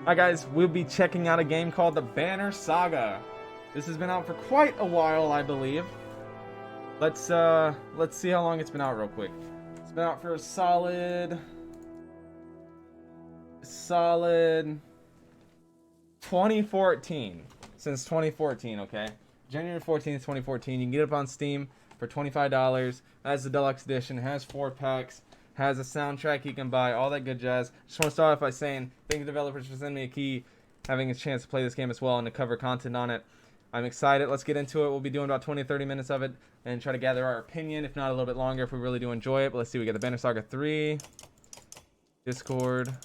Hi guys, we'll be checking out a game called the Banner Saga. This has been out for quite a while, I believe. Let's see how long it's been out real quick. It's been out for a solid 2014. Since 2014, okay? January 14th, 2014. You can get it on Steam for $25. Has the deluxe edition, has 4 packs, has a soundtrack you can buy, all that good jazz. Just want to start off by saying thank you developers for sending me a key, having a chance to play this game as well and to cover content on it. I'm excited. Let's get into it. We'll be doing about 20-30 minutes of it and try to gather our opinion, if not a little bit longer if we really do enjoy it. But let's see, we got the Banner Saga 3, Discord.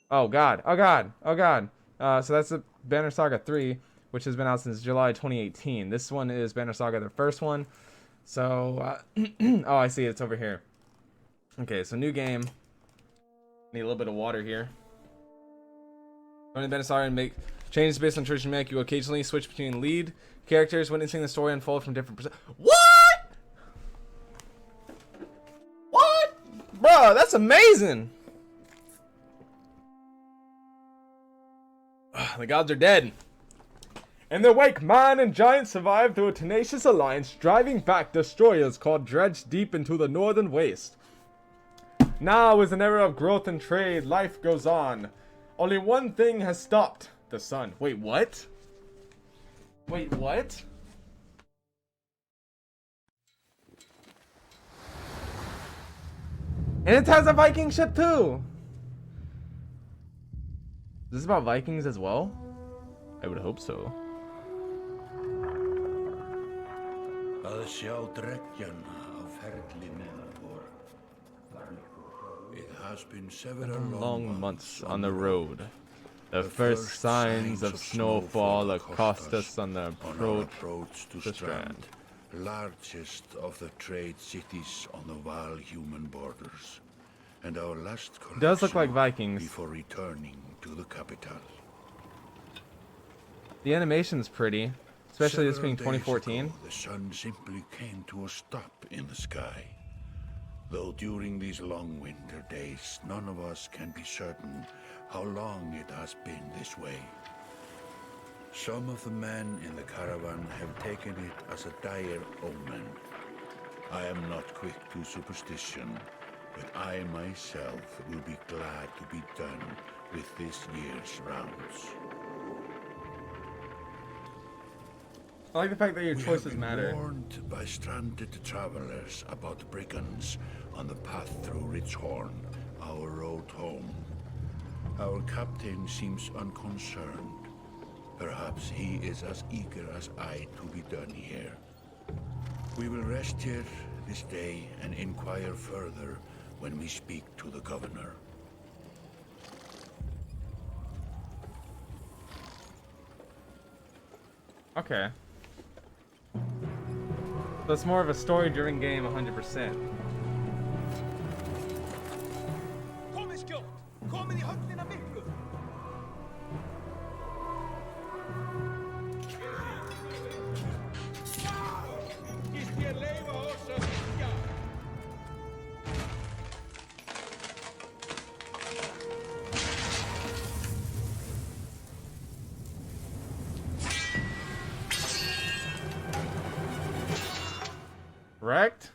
Oh god, oh god, oh god. So that's the Banner Saga 3, which has been out since July 2018. This one is Banner Saga, the first one. So, oh, I see, it's over here. Okay, so new game. Need a little bit of water here. Join the Banner Saga and make changes based on choices you make. You will occasionally switch between lead characters, witnessing the story unfold from different perspectives. What? What? Bro, that's amazing. The gods are dead. In their wake, man and giant survive through a tenacious alliance, driving back destroyers called Dredge deep into the northern waste. Now is an era of growth and trade. Life goes on. Only one thing has stopped: the sun. Wait, what? Wait, what? And it has a Viking ship too. Is this about Vikings as well? I would hope so. Að sjá dreggjana á ferli neðanbor. It has been several long months on the road. The first signs of snowfall accost us on the approach to the strand. Largest of the trade cities on the vile human borders. And our last collection Does look like Vikings. before returning to the capital. The animation's pretty, especially this being Several days 2014. ago, the sun simply came to a stop in the sky. Though during these long winter days, none of us can be certain how long it has been this way. Some of the men in the caravan have taken it as a dire omen. I am not quick to superstition, but I myself will be glad to be done with this year's rounds. I like the fact that your We choices have been matter. warned by stranded travelers about brigands on the path through Ridgehorn, our road home. Our captain seems unconcerned. Perhaps he is as eager as I to be done here. We will rest here this day and inquire further when we speak to the governor. Okay. So it's more of a story-driven game, 100%. Komið skjótt! Komið í höllina miklu! Skýst ég leyfa oss að syngja! Wrecked?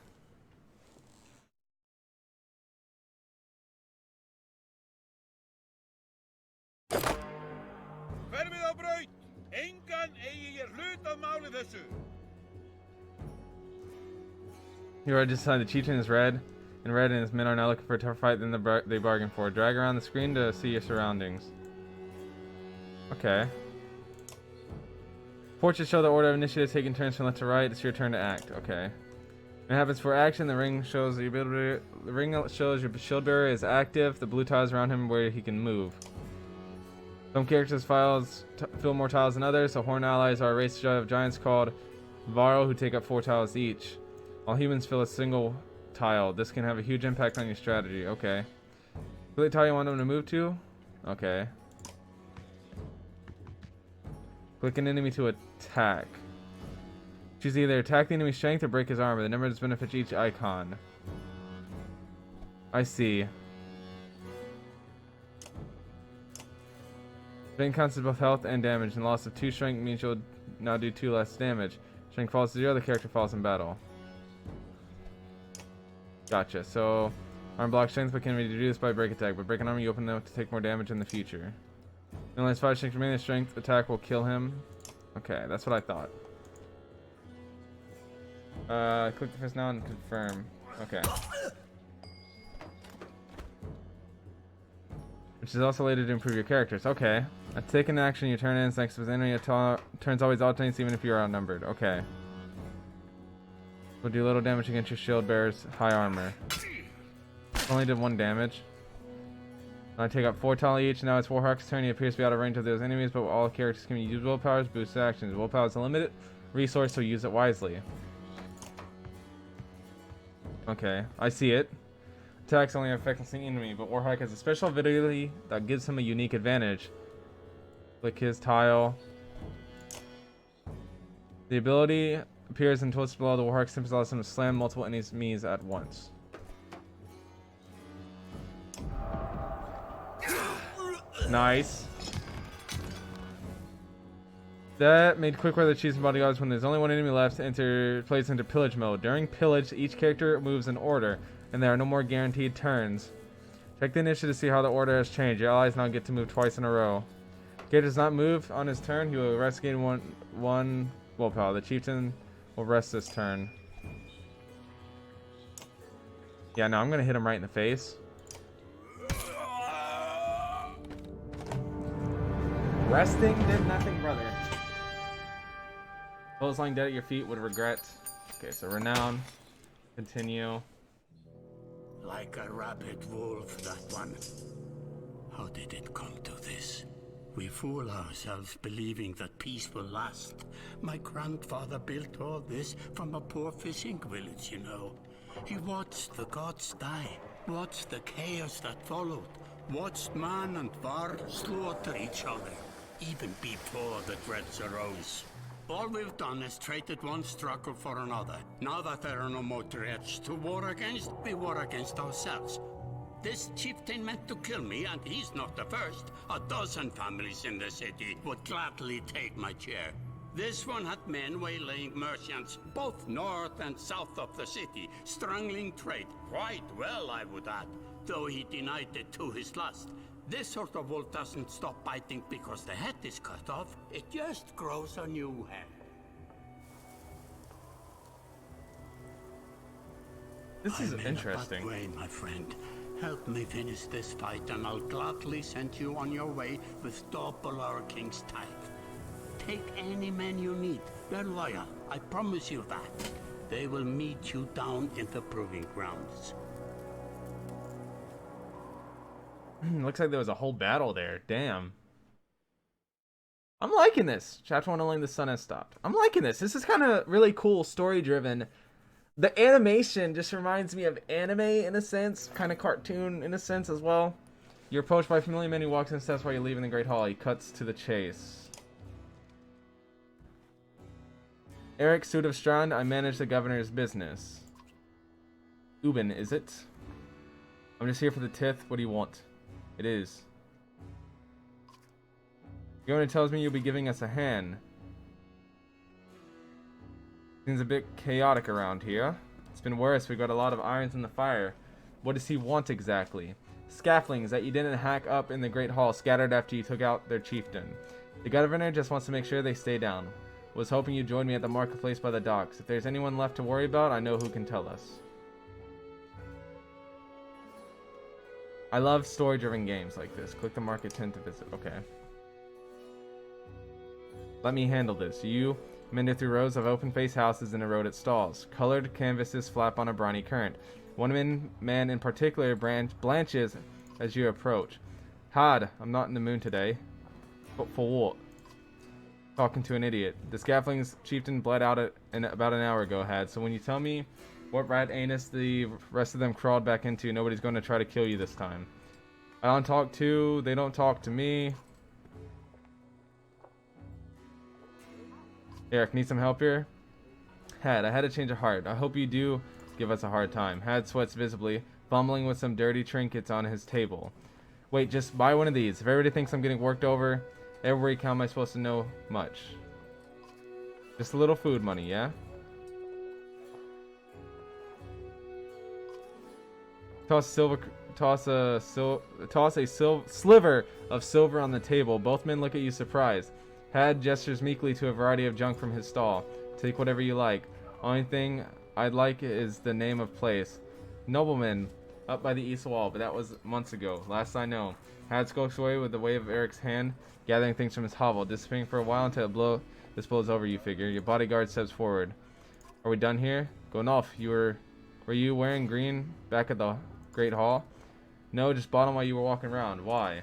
Hverfið á braut! Engan eigi ég hlut að máli þessu! You already decided the chieftain is red, and his men are now looking for a tougher fight than they bargained for. Drag around the screen to see your surroundings. Okay. Portraits show the order of initiative taking turns from left to right. It's your turn to act. Okay. It happens for action. The ring shows your ability. The ring shows your shield bearer is active. The blue tiles around him where he can move. Some characters fill more tiles than others. So horn allies are a race of giants called Varro who take up 4 tiles each. All humans fill a single tile. This can have a huge impact on your strategy. Okay. Select tile you want them to move to. Okay. Click an enemy to attack. Choose either attack the enemy's strength or break his armor. The number benefits each icon. I see. Strength counts as both health and damage, and loss of 2 strength means you'll now do 2 less damage. Strength falls to 0, the character falls in battle. Gotcha. So, arm block strength, but can reduce by break attack. But break an armor, you open them to take more damage in the future. Unless 5 strength remaining, strength attack will kill him. Okay, that's what I thought. Click the fist now and confirm. Okay. Which is also later to improve your characters. Okay. Take an action, your turn ends next to his enemy. Turns always alternates even if you're outnumbered. Okay. Will do little damage against your shield bearer's high armor. Only did 1 damage. I take up 4 tally each. Now it's Warhawk's turn. He appears to be out of range of those enemies, but all characters can use willpowers, boost actions. Willpower is a limited resource, so use it wisely. Okay, I see it. Attacks only affect the enemy, but Warhawk has a special ability that gives him a unique advantage. Click his tile. The ability appears and tilts below the Warhawk, simply allows him to slam multiple enemies at once. Nice. That made quick work of the chiefs and bodyguards. When there's only 1 enemy left, plays into pillage mode. During pillage, each character moves in order, and there are no more guaranteed turns. Check the initiative to see how the order has changed. Your allies now get to move twice in a row. Character does not move on his turn. He will rest gain one willpower. The chieftain will rest this turn. Yeah, no, I'm gonna hit him right in the face. Resting did nothing, brother. Those lying dead at your feet would regret. Okay, so renown. Continue. Like a rabid wolf, that one. How did it come to this? We fool ourselves believing that peace will last. My grandfather built all this from a poor fishing village, you know. He watched the gods die, watched the chaos that followed, watched man and var slaughter each other, even before the threats arose. All we've done is traded one struggle for another. Now that there are no more threats to war against, we war against ourselves. This chieftain meant to kill me, and he's not the first. 12 families in the city would gladly take my chair. This one had men waylaying merchants, both north and south of the city, strangling trade, quite well, I would add, though he denied it to his last. This sort of wolf doesn't stop biting because the head is cut off. It just grows a new head. This is I'm interesting. in a bad way, my friend. Help me finish this fight, and I'll gladly send you on your way with double our king's tithe. Take any men you need. They're loyal. I promise you that. They will meet you down in the proving grounds. Looks like there was a whole battle there. Damn. I'm liking this. Chapter 1 only the sun has stopped. I'm liking this. This is kind of really cool, story driven. The animation just reminds me of anime in a sense, kind of cartoon in a sense as well. You're approached by a familiar man who walks in steps while you leave in the Great Hall. He cuts to the chase. Eric Sudovstrand, I manage the governor's business. Ubin, is it? I'm just here for the tithe. What do you want? It is. The governor tells me you'll be giving us a hand. Seems a bit chaotic around here. It's been worse. We've got a lot of irons in the fire. What does he want exactly? Scaffoldings that you didn't hack up in the Great Hall scattered after you took out their chieftain. The governor just wants to make sure they stay down. Was hoping you'd join me at the marketplace by the docks. If there's anyone left to worry about, I know who can tell us. I love story-driven games like this. Click the market tent to visit. Okay. Let me handle this. You mender through rows of open-faced houses and eroded stalls. Colored canvases flap on a briny current. One man in particular blanches as you approach. Had, I'm not in the mood today. But for what? Talking to an idiot. The scaffolding's chieftain bled out about an hour ago, Had. So when you tell me what rat anus the rest of them crawled back into, nobody's going to try to kill you this time. I don't talk to, they don't talk to me. Eric, need some help here? Had, I had a change of heart. I hope you do give us a hard time. Had sweats visibly, fumbling with some dirty trinkets on his table. Wait, just buy one of these. If everybody thinks I'm getting worked over, Every account am I supposed to know much? Just a little food money, yeah? Toss a sliver of silver on the table. Both men look at you surprised. Had gestures meekly to a variety of junk from his stall. Take whatever you like. Only thing I'd like is the name of place. Nobleman, up by the east wall, but that was months ago. Last I know. Had skulks away with the wave of Eric's hand, gathering things from his hovel, disappearing for a while until this blows over, you figure. Your bodyguard steps forward. Are we done here? Gonolf, were you wearing green back at the Great Hall? No, just bought them while you were walking around. Why?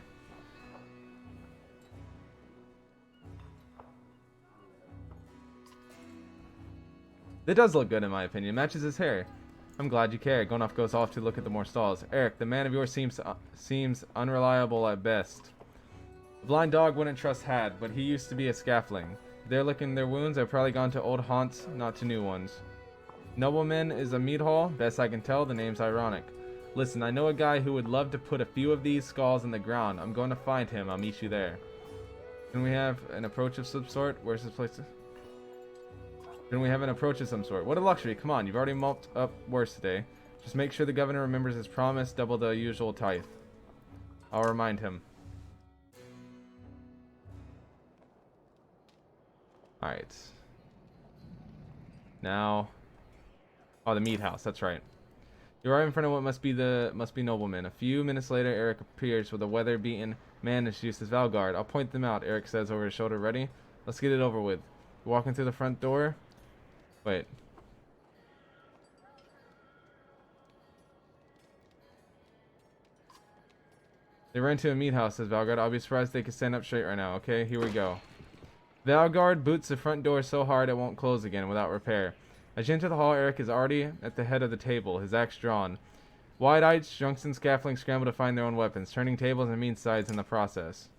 It does look good in my opinion. Matches his hair. I'm glad you care. Gonolf goes off to look at the more stalls. Eric, the man of yours seems unreliable at best. The blind dog wouldn't trust Had, but he used to be a scaffolding. If they're licking their wounds, I've probably gone to old haunts, not to new ones. Nobleman is a meat hall. Best I can tell, the name's ironic. Listen, I know a guy who would love to put a few of these skulls in the ground. I'm going to find him. I'll meet you there. Can we have an approach of some sort? Where's this place? Can we have an approach of some sort? What a luxury. Come on, you've already mulched up worse today. Just make sure the governor remembers his promise, double the usual tithe. I'll remind him. Alright. Now... Oh, the meat house, that's right. You are in front of what must be nobleman. A few minutes later, Eric appears with a weather-beaten man introduced as Valgard. I'll point them out, Eric says over his shoulder. Ready? Let's get it over with. Walking through the front door. Wait. They ran to a meat house, says Valgard. I'll be surprised they could stand up straight right now. Okay, here we go. Valgard boots the front door so hard it won't close again without repair. As you enter the hall, Eric is already at the head of the table, his axe drawn. Wide-eyed, junks and scaffolding scramble to find their own weapons, turning tables and meat sides in the process.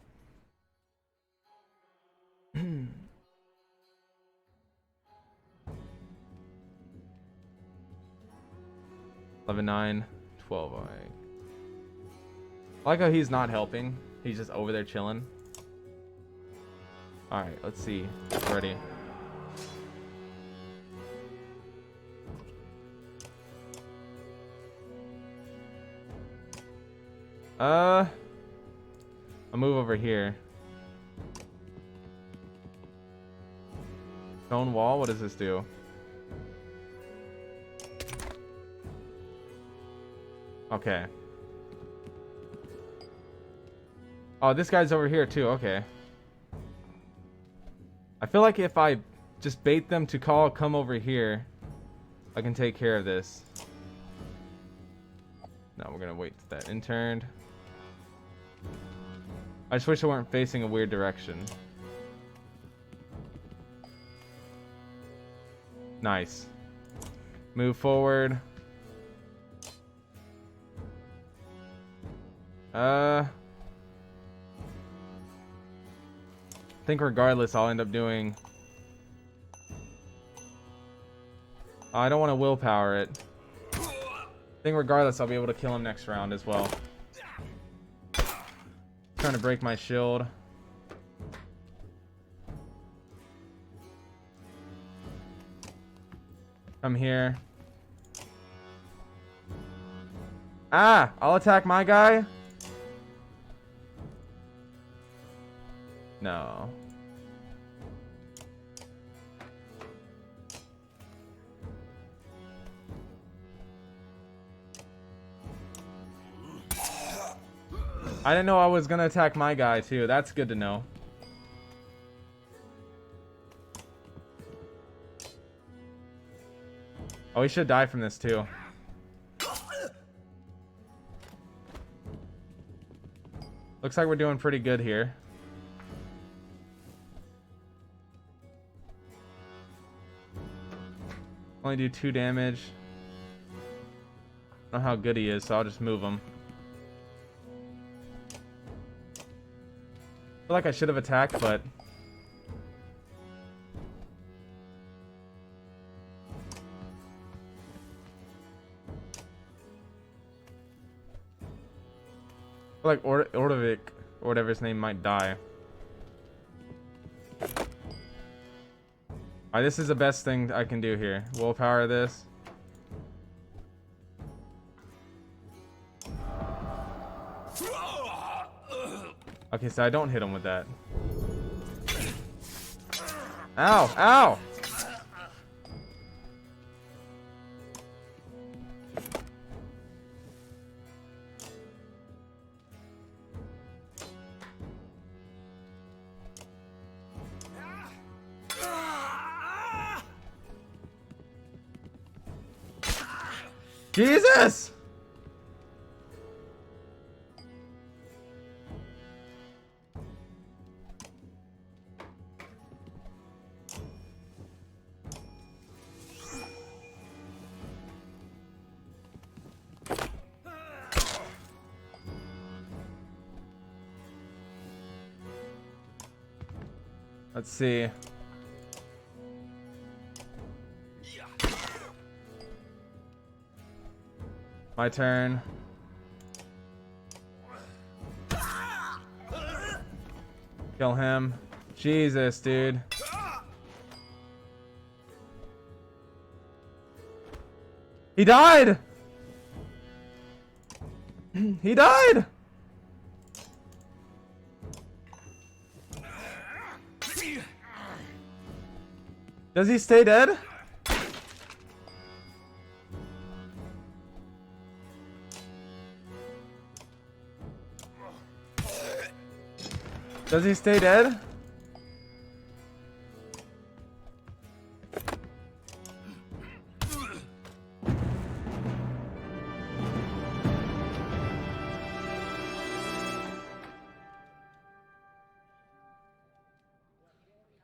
11-9, 12. Alright. I like how he's not helping. He's just over there chilling. Alright, let's see. Ready. I'll move over here. Stone wall? What does this do? Okay. Oh, this guy's over here too. Okay. I feel like if I just bait them to come over here, I can take care of this. No, we're gonna wait till that interned. I just wish I weren't facing a weird direction. Nice. Move forward. I think regardless I'll end up doing... I don't want to willpower it. I think regardless I'll be able to kill him next round as well. Trying to break my shield. Come here. Ah! I'll attack my guy? No. I didn't know I was gonna attack my guy too. That's good to know. Oh, he should die from this too. Looks like we're doing pretty good here. Only do 2 damage. I don't know how good he is, so I'll just move him. I feel like I should have attacked, but... I feel like Ordovik, or whatever his name, might die. Alright, this is the best thing I can do here. Willpower this. Okay, so I don't hit him with that. Ow! Ow! Jesus! Let's see. My turn. Kill him. Jesus, dude. He died! He died! Does he stay dead? Does he stay dead?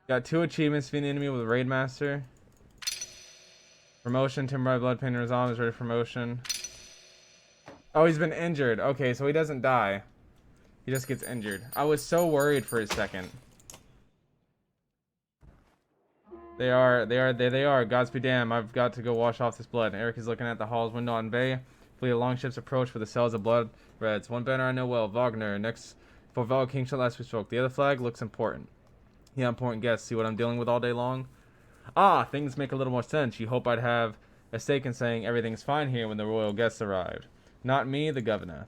Got 2 achievements, defeat the enemy with Raid Master. Promotion, Timber by Blood Pain Resolve is ready for promotion. Oh, he's been injured. Okay, so he doesn't die. He just gets injured. I was so worried for a second. They are. Gods be damned. I've got to go wash off this blood. Eric is looking at the hall's window on bay. Fleet of longships approach with the cells of blood reds. One banner I know well, Wagner. Next for Val Kingship last we spoke. The other flag looks important. Yeah, important guess. See what I'm dealing with all day long? Ah, things make a little more sense. You hope I'd have a stake in saying everything's fine here when the royal guests arrived. Not me, the governor.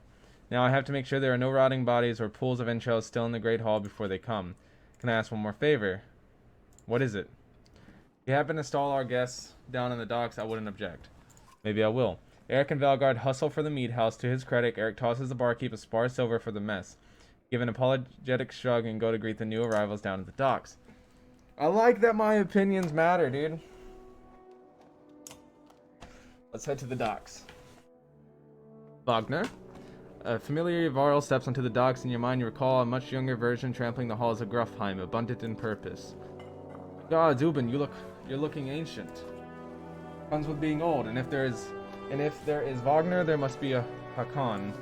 Now I have to make sure there are no rotting bodies or pools of entrails still in the Great Hall before they come. Can I ask one more favor? What is it? If you happen to stall our guests down in the docks, I wouldn't object. Maybe I will. Eric and Valgard hustle for the meat house. To his credit, Eric tosses the barkeep a spar silver for the mess. Give an apologetic shrug and go to greet the new arrivals down at the docks. I like that my opinions matter, dude. Let's head to the docks. Wagner. A familiar Varl steps onto the docks. In your mind, you recall a much younger version trampling the halls of Gruffheim, abundant in purpose. God, Zubin, you're looking ancient. Comes with being old, and if there is Wagner, there must be a Hakan.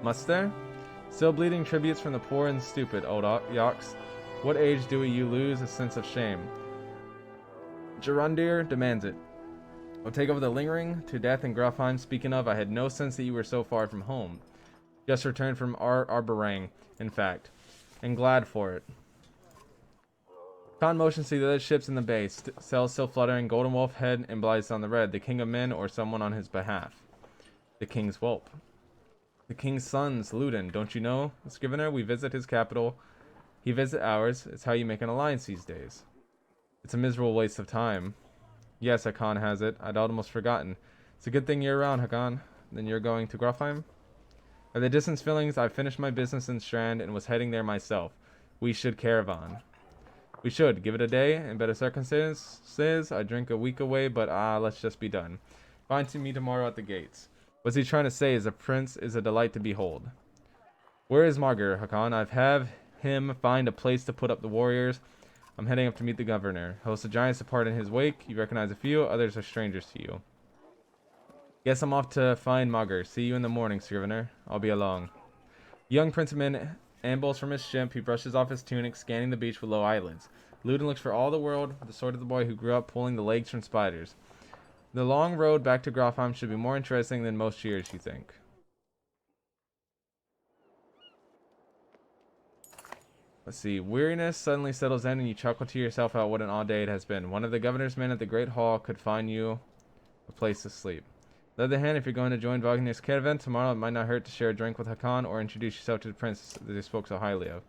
Must there? Still bleeding tributes from the poor and stupid, old Yox. What age do you lose a sense of shame? Gerundir demands it. I'll take over the lingering to death in Gruffheim. Speaking of, I had no sense that you were so far from home. Just returned from Arborang, in fact. And glad for it. Khan motions to the other ships in the bay. Sails still fluttering. Golden Wolf head emblazoned on the red. The king of men or someone on his behalf. The king's whelp. The king's sons, Ludin. Don't you know, Scrivener? We visit his capital. He visits ours. It's how you make an alliance these days. It's a miserable waste of time. Yes, Hakan has it. I'd almost forgotten. It's a good thing you're around, Hakan. Then you're going to Gruffheim? At the distance fillings, I finished my business in Strand and was heading there myself. We should caravan. We should. Give it a day. In better circumstances, I drink a week away, but let's just be done. Find me tomorrow at the gates. What's he trying to say is a prince is a delight to behold. Where is Marger, Hakan? I've have him find a place to put up the warriors. I'm heading up to meet the governor. Host of giants depart in his wake. You recognize a few, others are strangers to you. Guess I'm off to find Marger. See you in the morning, Scrivener. I'll be along. Young Prince of Men ambles from his ship. He brushes off his tunic, scanning the beach with low eyelids. Ludin looks for all the world the sort of the boy who grew up pulling the legs from spiders. The long road back to Gruffheim should be more interesting than most years, you think. Let's see. Weariness suddenly settles in and you chuckle to yourself out what an odd day it has been. One of the governor's men at the Great Hall could find you a place to sleep. On the other hand, if you're going to join Wagner's caravan tomorrow, it might not hurt to share a drink with Hakan or introduce yourself to the prince that he spoke so highly of.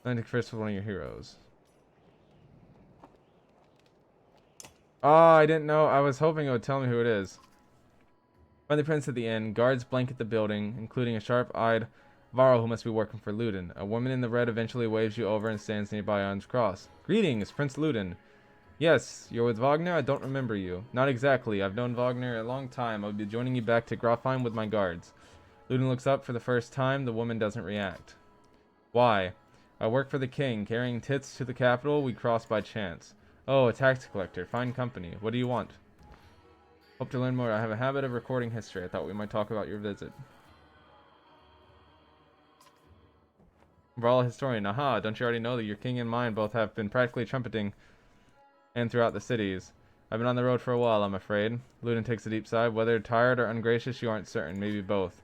Then first with one of your heroes. Oh, I didn't know. I was hoping it would tell me who it is. Find the prince at the inn. Guards blanket the building, including a sharp-eyed Varl who must be working for Ludin. A woman in the red eventually waves you over and stands nearby arms crossed. Greetings, Prince Ludin. Yes, you're with Wagner? I don't remember you. Not exactly. I've known Wagner a long time. I'll be joining you back to Grafheim with my guards. Ludin looks up for the first time. The woman doesn't react. Why? I work for the king. Carrying tits to the capital, we crossed by chance. Oh, a tax collector. Fine company. What do you want? Hope to learn more. I have a habit of recording history. I thought we might talk about your visit. Varl historian. Aha, don't you already know that your king and mine both have been practically trumpeting and throughout the cities? I've been on the road for a while, I'm afraid. Ludin takes a deep sigh. Whether tired or ungracious, you aren't certain. Maybe both.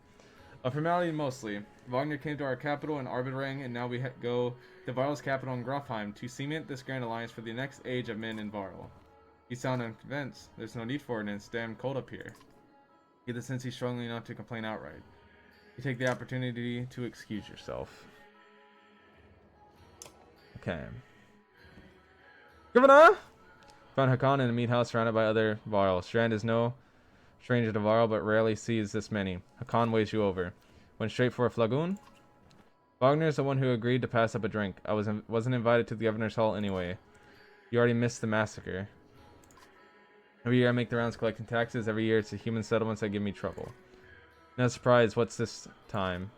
A formality mostly. Wagner came to our capital in Arbidrang, and now we go to Varl's capital in Grafheim to cement this grand alliance for the next age of men in Varl. You sound unconvinced. There's no need for it, and it's damn cold up here. You get the sense he's struggling enough to complain outright. You take the opportunity to excuse yourself. Okay. Governor! Found Hakan in a meat house surrounded by other Varl. Strand is no stranger to Varl, but rarely sees this many. Hakan waves you over. Went straight for a flagoon? Wagner is the one who agreed to pass up a drink. I wasn't invited to the governor's hall anyway. You already missed the massacre. Every year I make the rounds collecting taxes. Every year it's the human settlements that give me trouble. No surprise, what's this time?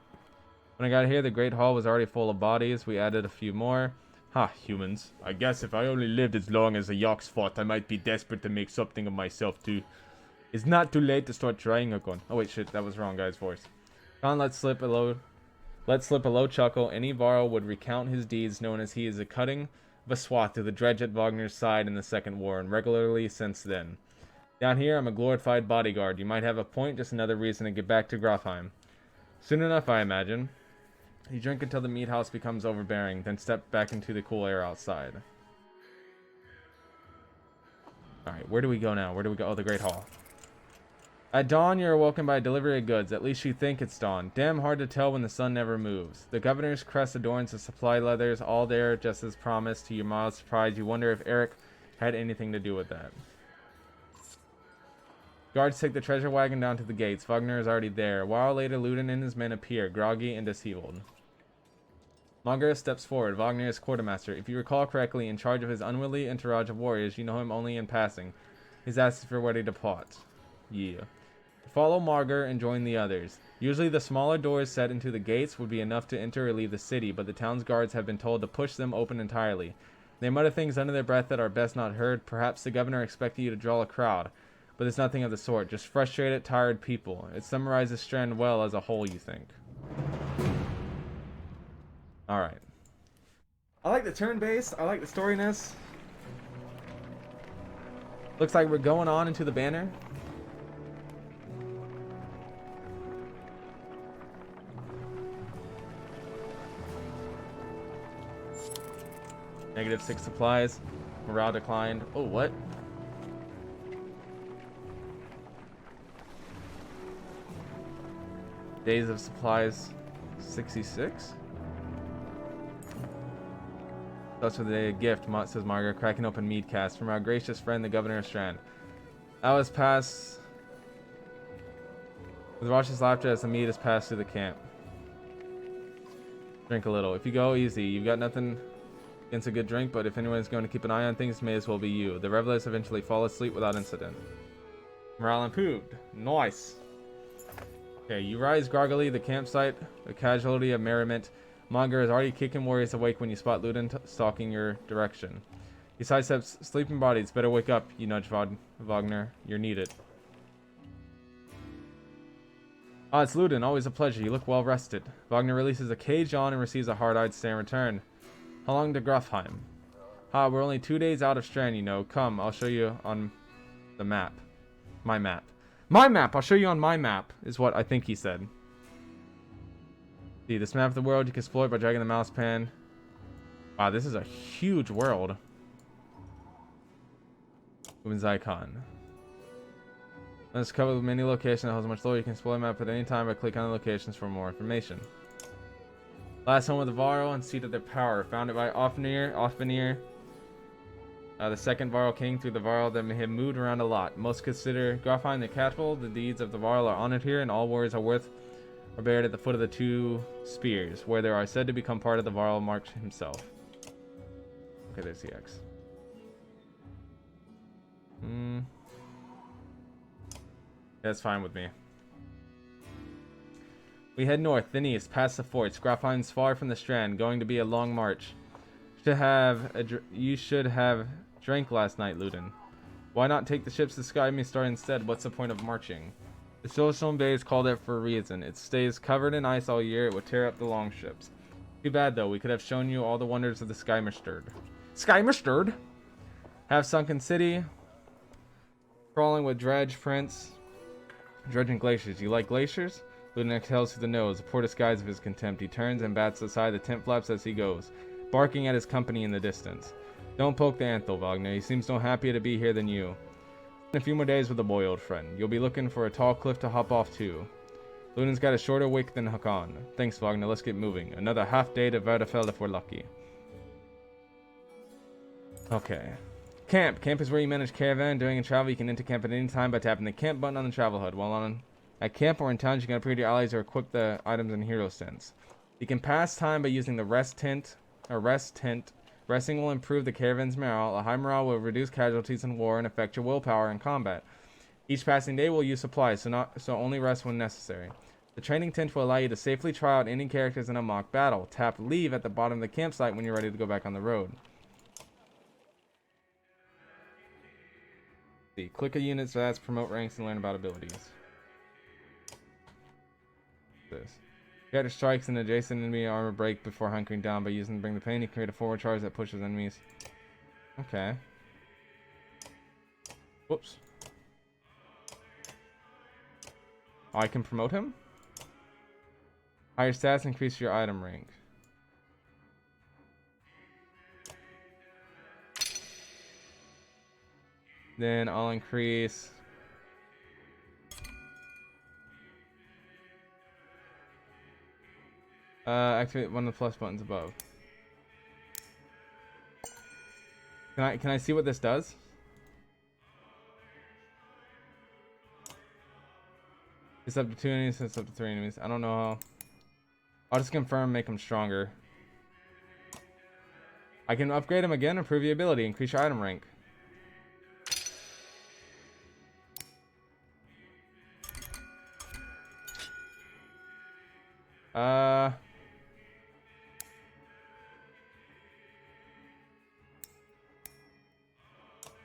When I got here, the Great Hall was already full of bodies. We added a few more. Ha, humans. I guess if I only lived as long as the Yoks fought, I might be desperate to make something of myself too. It's not too late to start trying again. Oh wait, shit, that was wrong guy's voice. Khan let slip a low chuckle. Any Varl would recount his deeds, known as he is a cutting of a swath to the dredge at Wagner's side in the Second War, and regularly since then. Down here, I'm a glorified bodyguard. You might have a point, just another reason to get back to Grafheim. Soon enough, I imagine. You drink until the meat house becomes overbearing, then step back into the cool air outside. Alright, where do we go now? Where do we go? Oh, the Great Hall. At dawn, you're awoken by a delivery of goods. At least you think it's dawn. Damn hard to tell when the sun never moves. The governor's crest adorns the supply leathers, all there just as promised. To your mild surprise, you wonder if Eric had anything to do with that. Guards take the treasure wagon down to the gates. Wagner is already there. A while later, Ludin and his men appear, groggy and disheveled. Magra steps forward. Wagner is quartermaster. If you recall correctly, in charge of his unwieldy entourage of warriors, you know him only in passing. He's asked if you're ready to plot. Yeah. Follow Marger and join the others. Usually the smaller doors set into the gates would be enough to enter or leave the city, but the town's guards have been told to push them open entirely. They mutter things under their breath that are best not heard. Perhaps the governor expected you to draw a crowd, but there's nothing of the sort. Just frustrated, tired people. It summarizes Strand well as a whole, you think. Alright. I like the turn-based. I like the storiness. Looks like we're going on into the banner. -6 supplies. Morale declined. Oh, what? Days of supplies 66? That's for the day of gift, says Margaret, cracking open mead cast from our gracious friend, the governor of Strand. Hours pass with raucous laughter as the mead is passed through the camp. Drink a little. If you go easy, you've got nothing against a good drink, but if anyone's going to keep an eye on things, it may as well be you. The revelers eventually fall asleep without incident. Morale improved. Nice. Okay, you rise groggily, the campsite, a casualty of merriment. Monger is already kicking warriors awake when you spot Ludin stalking your direction. He sidesteps sleeping bodies. Better wake up, you nudge Wagner. You're needed. Ah, it's Ludin. Always a pleasure. You look well rested. Wagner releases a cage on and receives a hard-eyed stare in return. How long to Grafheim? Ha, we're only 2 days out of Strand, you know. Come, I'll show you on the map. My map. My map! I'll show you on my map, is what I think he said. See, this map of the world, you can explore it by dragging the mouse pan Wow, this is a huge world. Women's icon. Let's cover with many locations that holds much lower. You can explore the map at any time by clicking on the locations for more information. Last home of the Varl and seat of their power. Founded by Ofnir, the second Varl king through the Varl that may have moved around a lot. Most consider Grafheim the capital. The deeds of the Varl are honored here, and all warriors are buried at the foot of the two spears, where they are said to become part of the Varl March himself. Okay, there's the X. That's fine with me. We head north, then east, past the forts. Grafheim's far from the strand, going to be a long march. You should have drank last night, Luden. Why not take the ships to Sky Star instead? What's the point of marching? The Silverstone Bay is called it for a reason. It stays covered in ice all year. It would tear up the longships. Too bad, though. We could have shown you all the wonders of the Skymersterd. Have sunken city. Crawling with dredge, prince. Dredging glaciers. You like glaciers? Luden exhales through the nose, a poor disguise of his contempt. He turns and bats aside the tent flaps as he goes, barking at his company in the distance. Don't poke the Anthel, Wagner. He seems no happier to be here than you. In a few more days with the boy, old friend. You'll be looking for a tall cliff to hop off to. Luden's got a shorter wick than Hakan. Thanks, Wagner. Let's get moving. Another half day to Verdefeld if we're lucky. Okay. Camp. Camp is where you manage caravan. During a travel, you can enter camp at any time by tapping the camp button on the travel HUD. While at camp or in towns, you can upgrade your allies or equip the items in hero stands. You can pass time by using the rest tent. Resting will improve the caravan's morale. A high morale will reduce casualties in war and affect your willpower in combat. Each passing day will use supplies, so only rest when necessary. The training tent will allow you to safely try out any characters in a mock battle. Tap leave at the bottom of the campsite when you're ready to go back on the road. Click a unit stats, promote ranks, and learn about abilities. This. Character strikes an adjacent enemy armor break before hunkering down by using Bring the Pain. You create a forward charge that pushes enemies. Okay. Whoops. Oh, I can promote him? Higher stats increase your item rank. Then I'll increase... activate one of the plus buttons above. Can I see what this does? It's up to 2 enemies, it's up to 3 enemies. I don't know how. I'll just confirm, make them stronger. I can upgrade them again, improve your ability, increase your item rank.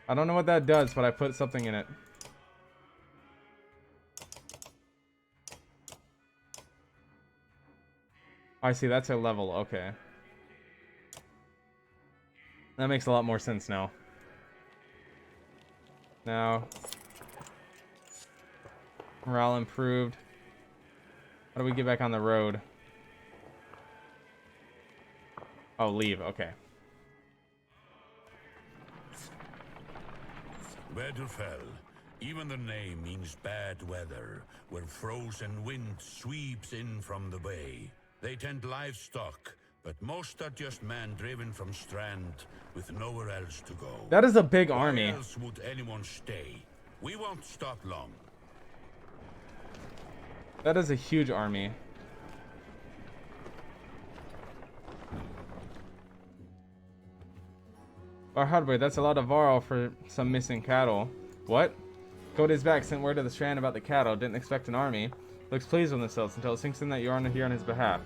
I don't know what that does, but I put something in it. I see, that's a level, okay. That makes a lot more sense now. Now, morale improved. How do we get back on the road? Oh, leave, okay. Verdefell. Even the name means bad weather, where frozen wind sweeps in from the bay. They tend livestock, but most are just men driven from Strand with nowhere else to go. That is a big army. Why else would anyone stay? We won't stop long. That is a huge army. Our hardware, that's a lot of Varl for some missing cattle. What? Cody's back, sent word to the Strand about the cattle. Didn't expect an army. Looks pleased with themselves until it sinks in that you're here on his behalf.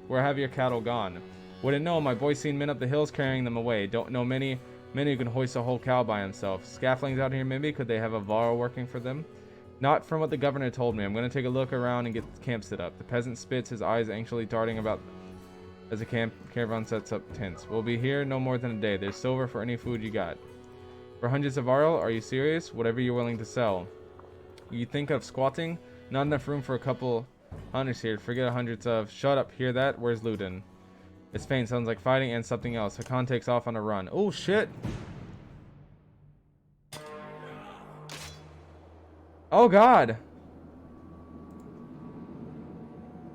Where have your cattle gone? Wouldn't know. My boy's seen men up the hills carrying them away. Don't know many who can hoist a whole cow by himself. Scaffoldings out here maybe? Could they have a Varl working for them? Not from what the governor told me. I'm going to take a look around and get the camp set up. The peasant spits, his eyes anxiously darting about as the caravan sets up tents. We'll be here no more than a day. There's silver for any food you got. For hundreds of Varl? Are you serious? Whatever you're willing to sell. You think of squatting? Not enough room for a couple hunters here. Forget hundreds of... Shut up. Hear that? Where's Luden? It's faint, sounds like fighting and something else. Hakan takes off on a run. Oh shit! Oh god!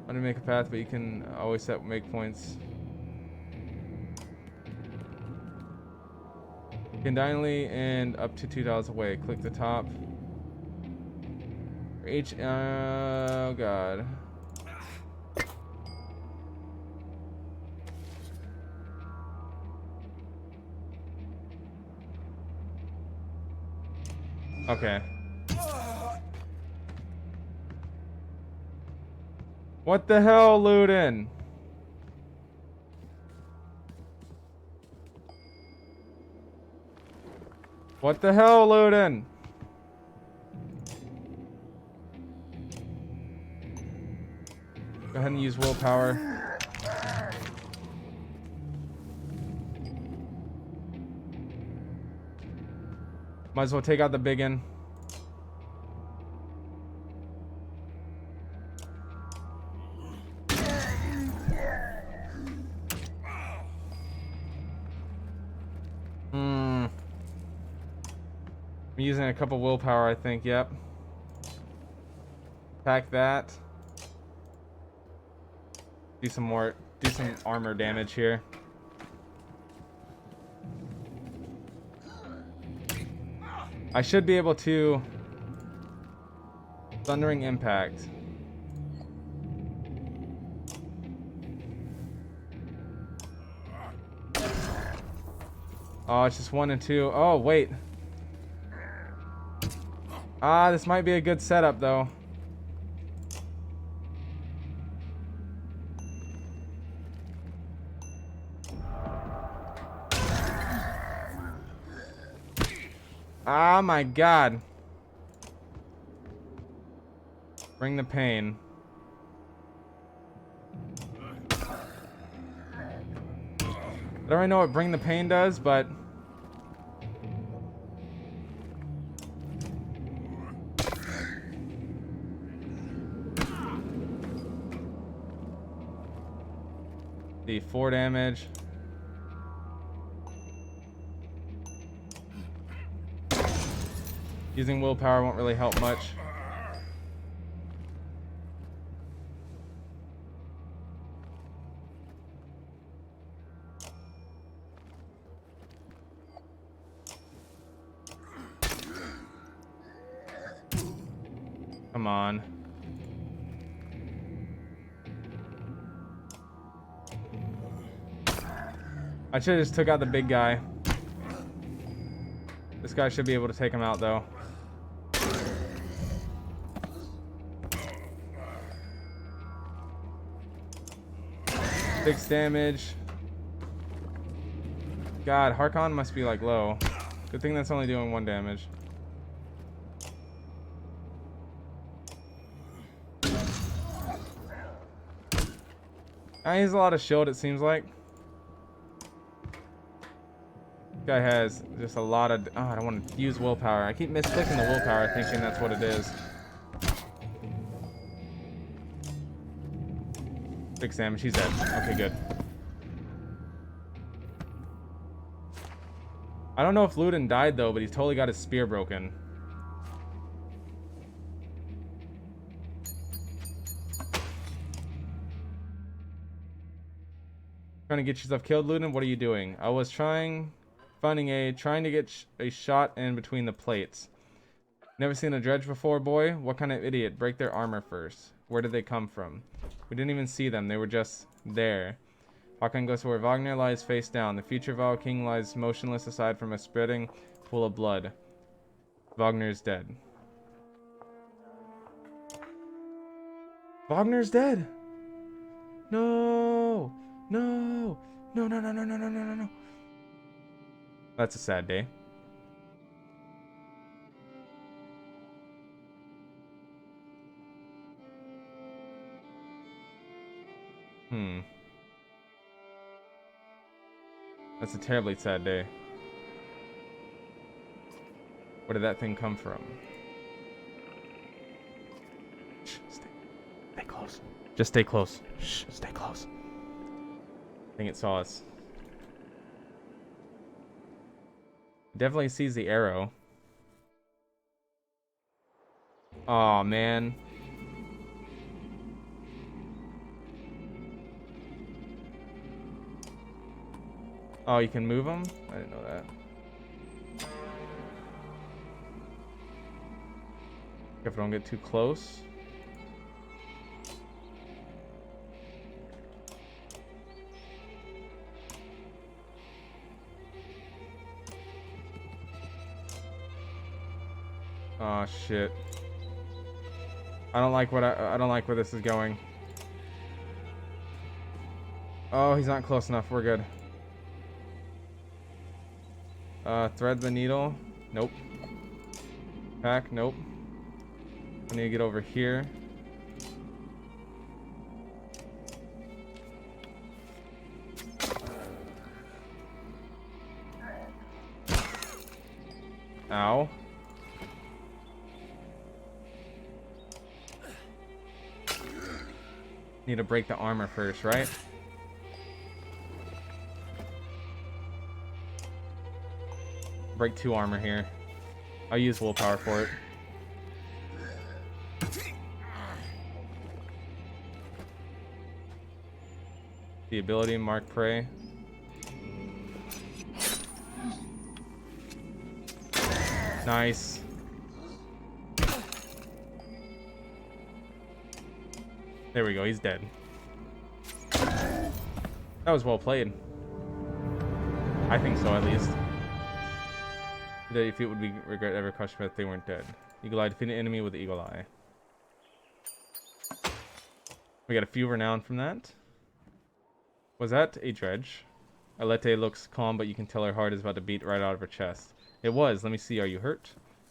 I'm gonna make a path, but you can always make points. You can diagonally and up to $2 away. Click the top. Oh god. Okay. What the hell, Luden? What the hell, Luden? Go ahead and use willpower. Might as well take out the big one. I'm using a couple willpower, I think. Yep. Attack that. Do some armor damage here. I should be able to Thundering Impact. Oh, it's just 1 and 2. Oh, wait. Ah, this might be a good setup though. Ah, my god. Bring the pain. I don't really know what bring the pain does, but the 4 damage. Using willpower won't really help much. Come on. I should have just took out the big guy. This guy should be able to take him out though. 6 damage. God, Harkon must be like low. Good thing that's only doing 1 damage. He has a lot of shield, it seems like. Guy has just a lot of. Oh, I don't want to use willpower. I keep misclicking the willpower, thinking that's what it is. 6 damage. He's dead. Okay, good. I don't know if Luden died though, but he's totally got his spear broken. Trying to get yourself killed, Luden? What are you doing? I was trying to get a shot in between the plates. Never seen a dredge before, boy? What kind of idiot? Break their armor first. Where did they come from? We didn't even see them. They were just there. Hakan goes to where Wagner lies face down. The future Viking lies motionless aside from a spreading pool of blood. Wagner's dead. Wagner's dead! No! No! No, no, no, no, no, no, no, no, no. That's a sad day. That's a terribly sad day. Where did that thing come from? Shh, stay close. Just stay close. Shh, stay close. think it saw us. Definitely sees the arrow. Oh man. Oh, you can move them? I didn't know that. If I don't get too close. Oh shit. I don't like what I don't like where this is going. Oh, he's not close enough. We're good. Thread the needle. Nope. Pack. Nope. I need to get over here. Ow. Need to break the armor first, right? Break 2 armor here. I'll use willpower for it. The ability, mark prey. Nice. There we go, he's dead. That was well played. I think so, at least. That if it would be regret ever crushed if they weren't dead. Eagle Eye, defeat an enemy with the Eagle Eye. We got a few renown from that. Was that a dredge? Alete looks calm, but you can tell her heart is about to beat right out of her chest. It was. Let me see. Are you hurt?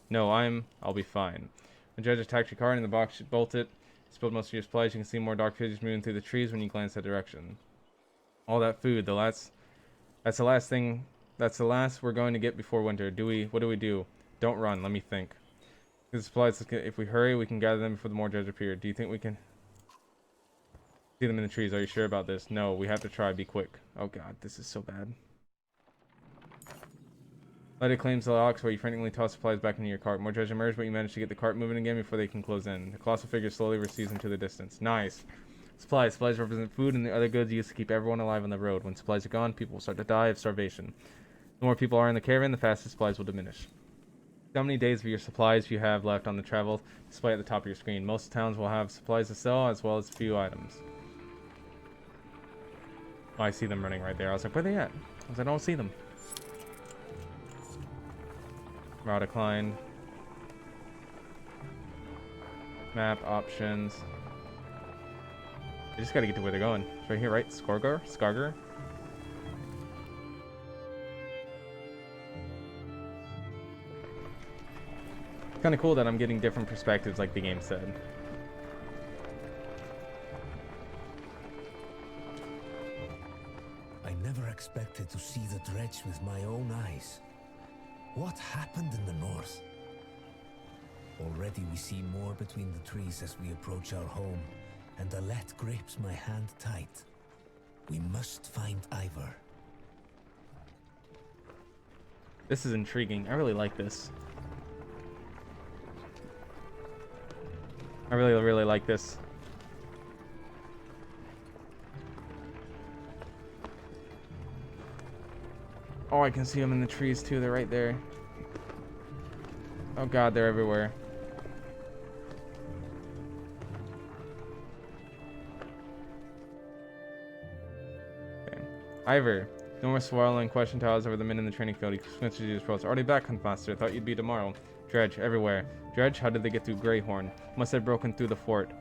No, I'll be fine. When Dredge attacked your car and in the box, you bolt it. Spilled most of your supplies. You can see more dark figures moving through the trees when you glance that direction. All that food. That's the last thing. That's the last we're going to get before winter. What do we do? Don't run. Let me think. The supplies. If we hurry, we can gather them before the more dredge appear. Do you think we can see them in the trees? Are you sure about this? No, we have to try. Be quick. Oh god, this is so bad. Let it claims the locks where you frantically toss supplies back into your cart. More dredge emerge, but you manage to get the cart moving again before they can close in. The colossal figure slowly recedes into the distance. Nice. Supplies. Supplies represent food and the other goods used to keep everyone alive on the road. When supplies are gone, people will start to die of starvation. The more people are in the caravan, the faster supplies will diminish. How many days of your supplies you have left on the travel display at the top of your screen. Most towns will have supplies to sell as well as a few items. Oh, I see them running right there. I was like, where are they at? I don't see them. Route declined. Map options. I just gotta get to where they're going. It's right here, right? Skargar? It's kind of cool that I'm getting different perspectives like the game said. I never expected to see the dredge with my own eyes. What happened in the north? Already we see more between the trees as we approach our home, and Alette grips my hand tight. We must find Ivor. This is intriguing. I really like this. I really like this. Oh, I can see them in the trees too. They're right there. Oh god, they're everywhere. Okay. Ivor. No more swallowing question towers over the men in the training field. He squinted his pros. Already back, Huntmaster. Thought you'd be tomorrow. Dredge, everywhere. Dredge, how did they get through Greyhorn? Must have broken through the fort.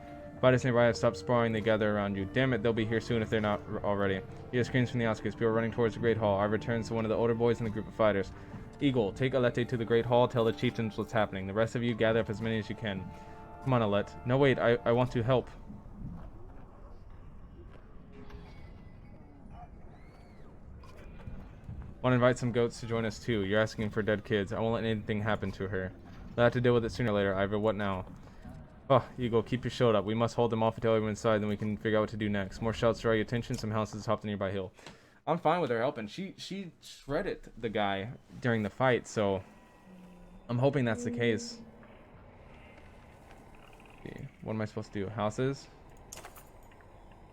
Fighters nearby have stopped sprawling. They gather around you. Damn it, they'll be here soon if they're not already. You hear screams from the outskirts. People running towards the Great Hall. I returns to one of the older boys in the group of fighters. Eagle, take Alette to the Great Hall. Tell the chieftains what's happening. The rest of you gather up as many as you can. Come on, Alette. No, wait. I want to help. Want to invite some goats to join us too. You're asking for dead kids. I won't let anything happen to her. They'll have to deal with it sooner or later. Ivor, what now? Oh, Eagle, keep your shield up. We must hold them off until everyone's inside, then we can figure out what to do next. More shouts draw your attention. Some houses atop the nearby hill. I'm fine with her helping. She shredded the guy during the fight, so I'm hoping that's the case. Okay, what am I supposed to do? Houses?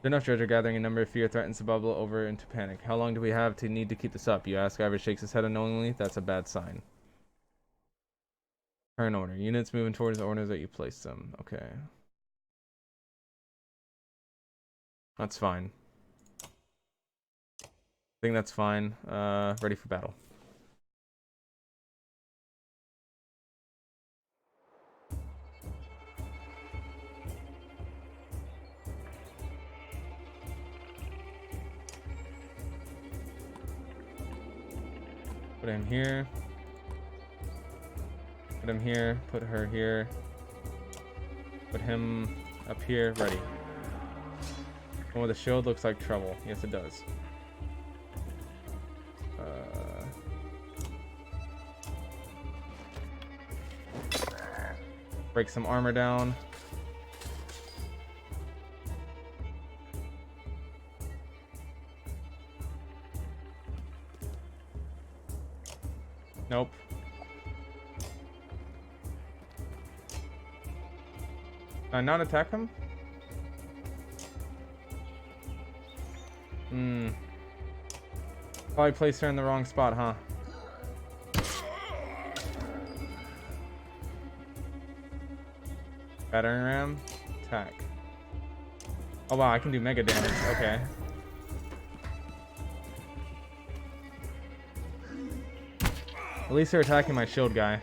Enough treasure gathering, a number of fear threatens to bubble over into panic. How long do we have to need to keep this up? You ask. Ivor shakes his head unknowingly. That's a bad sign. Current order. Units moving towards the orders that you placed them. Okay. That's fine. I think that's fine. Ready for battle. Put him here. Put him here. Put her here. Put him up here. Ready. One with a shield looks like trouble. Yes, it does. Break some armor down. Nope. Can I not attack him? Probably placed her in the wrong spot, huh? Battering ram, attack. Oh wow, I can do mega damage. Okay. At least they're attacking my shield guy.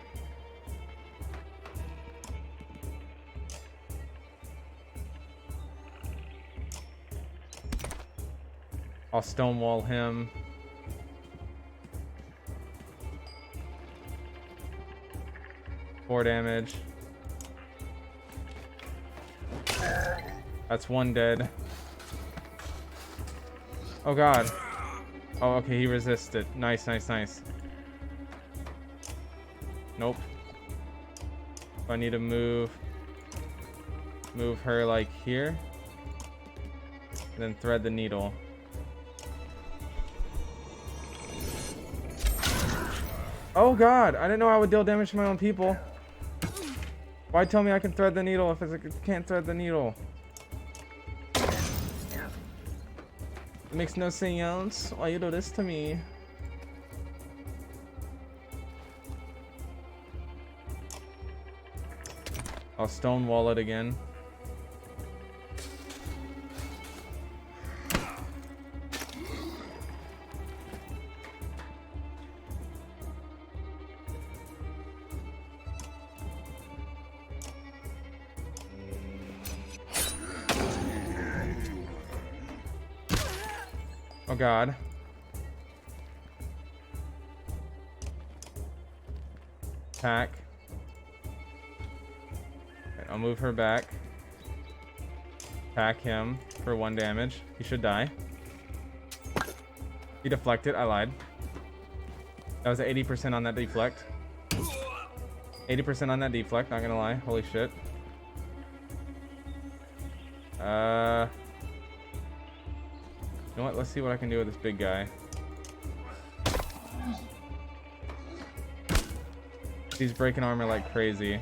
I'll stonewall him. Four damage. That's one dead. Oh god. Oh, okay, he resisted. Nice, nice, nice. Nope. I need to move her like here. Then thread the needle. Oh god, I didn't know I would deal damage to my own people. Why tell me I can thread the needle if I can't thread the needle? It makes no sense. Why you do this to me? I'll stonewall it again. Oh god. Attack. Okay, I'll move her back. Attack him for 1 damage. He should die. He deflected. I lied. That was 80% on that deflect. 80% on that deflect, not gonna lie. Holy shit. You know what? Let's see what I can do with this big guy. He's breaking armor like crazy.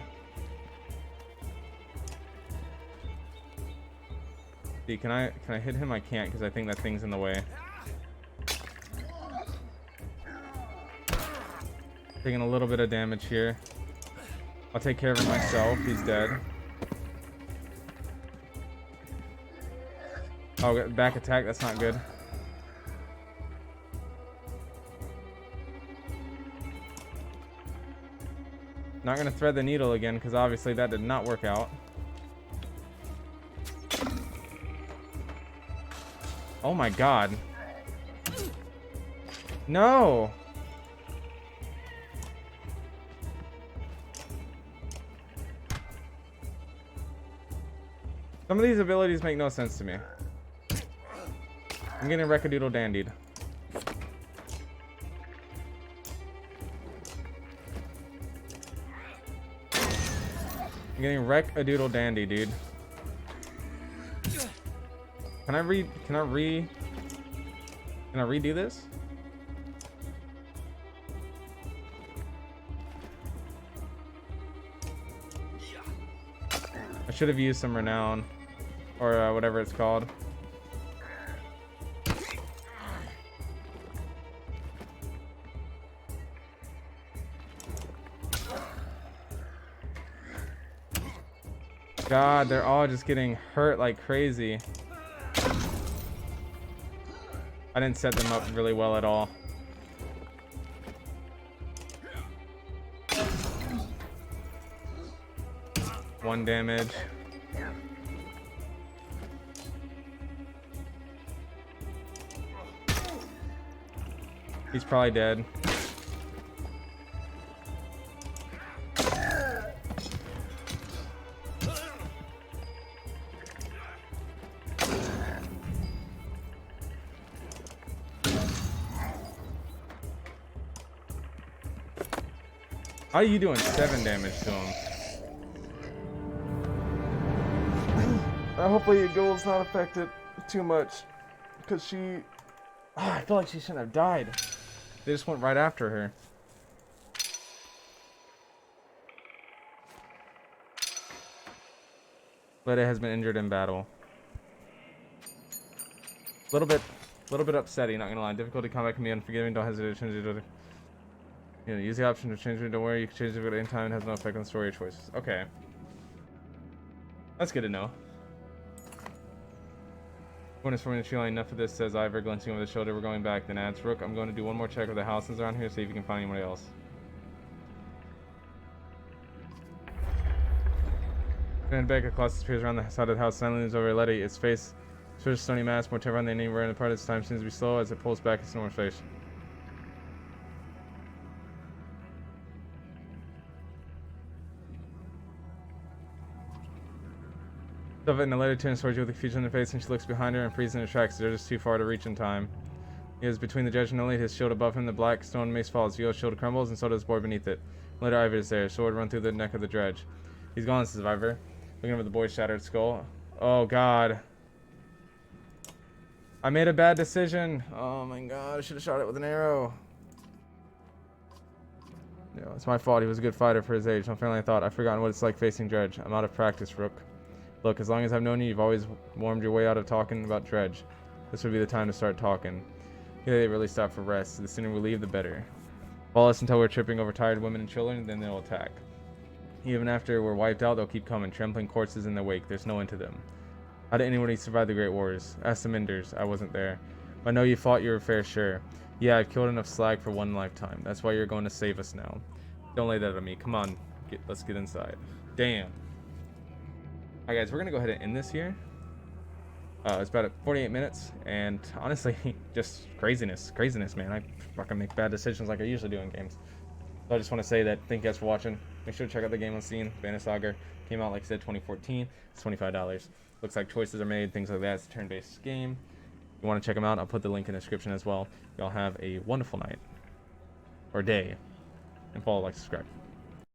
See, can I hit him? I can't because I think that thing's in the way. Taking a little bit of damage here. I'll take care of him myself. He's dead. Oh, back attack. That's not good. Not gonna thread the needle again because obviously that did not work out. Oh my god. No! Some of these abilities make no sense to me. I'm getting Wreck-a-Doodle dandied. I'm getting Wreck-a-Doodle dandy, dude. Can I Can I redo this? I should have used some renown, or whatever it's called. God, they're all just getting hurt like crazy. I didn't set them up really well at all. One damage. He's probably dead. How are you doing 7 damage to him? Hopefully your goal's not affected too much. Because she... I feel like she shouldn't have died. They just went right after her. Leda has been injured in battle. Little bit upsetting, not gonna lie. Difficulty combat can be unforgiving. Don't hesitate to change it. You know, use the option to change it. Don't worry, you can change it at any time. It has no effect on story choices. Okay, that's good to know. When it's forming the tree line, enough of this, says Ivor, glancing over the shoulder. We're going back. Then adds, Rook, I'm going to do one more check of the houses around here, see if you can find anybody else. Then back, a colossus appears around the side of the house. Silently moves over Letty. Its face, sort of stony mask, more terrifying than anywhere in the part of its time, seems to be slow as it pulls back its normal face. Sylva and the later turns towards you with a confusion in her face, and she looks behind her and freezes in her tracks. They're just too far to reach in time. He is between the judge and Elite, his shield above him. The black stone mace falls. Vio's shield crumbles, and so does the boy beneath it. Later, Ivor is there. Sword run through the neck of the dredge. He's gone, says Ivor, looking over the boy's shattered skull. Oh God! I made a bad decision. Oh my God! I should have shot it with an arrow. Yeah, it's my fault. He was a good fighter for his age. Unfairly, I thought. I've forgotten what it's like facing Dredge. I'm out of practice, Rook. Look, as long as I've known you, you've always warmed your way out of talking about Dredge. This would be the time to start talking. Yeah, they really stop for rest. The sooner we leave, the better. Follow us until we're tripping over tired women and children, then they'll attack. Even after we're wiped out, they'll keep coming, trampling corpses in their wake. There's no end to them. How did anybody survive the Great Wars? Ask the Minders. I wasn't there. I know you fought your fair share. Yeah, I've killed enough slag for one lifetime. That's why you're going to save us now. Don't lay that on me. Come on. Let's get inside. Damn. Alright guys, we're going to go ahead and end this here. It's about at 48 minutes, and honestly, just craziness, man. I fucking make bad decisions like I usually do in games. So I just want to say that thank you guys for watching. Make sure to check out the game on Steam. Saga came out, like I said, 2014. It's $25. Looks like choices are made, things like that. It's a turn-based game. If you want to check them out, I'll put the link in the description as well. Y'all have a wonderful night or day, and follow, like, subscribe.